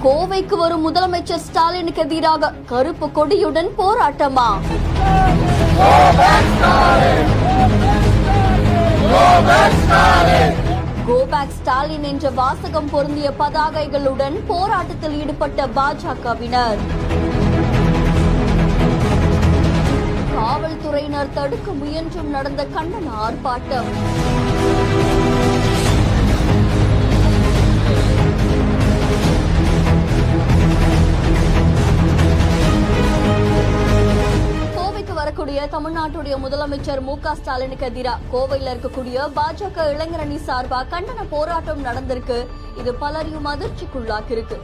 கோவைக்கு வரும் முதலமைச்சர் ஸ்டாலினுக்கு எதிராக கருப்பு கொடியுடன் போராட்டமா? கோ பேக் ஸ்டாலின் என்ற வாசகம் பொருந்திய பதாகைகளுடன் போராட்டத்தில் ஈடுபட்ட பாஜகவினர். காவல்துறையினர் தடுக்க முயன்றும் நடந்த கண்டன ஆர்ப்பாட்டம். வரக்கூடிய தமிழ்நாட்டுடைய முதலமைச்சர் மு.க. ஸ்டாலினுக்கு எதிராக கோவையில் இருக்கக்கூடிய பாஜக இளைஞரணி சார்பாக கண்டன போராட்டம் நடந்திருக்கு. இது பலரையும் அதிர்ச்சிக்குள்ளாக்கி இருக்கு.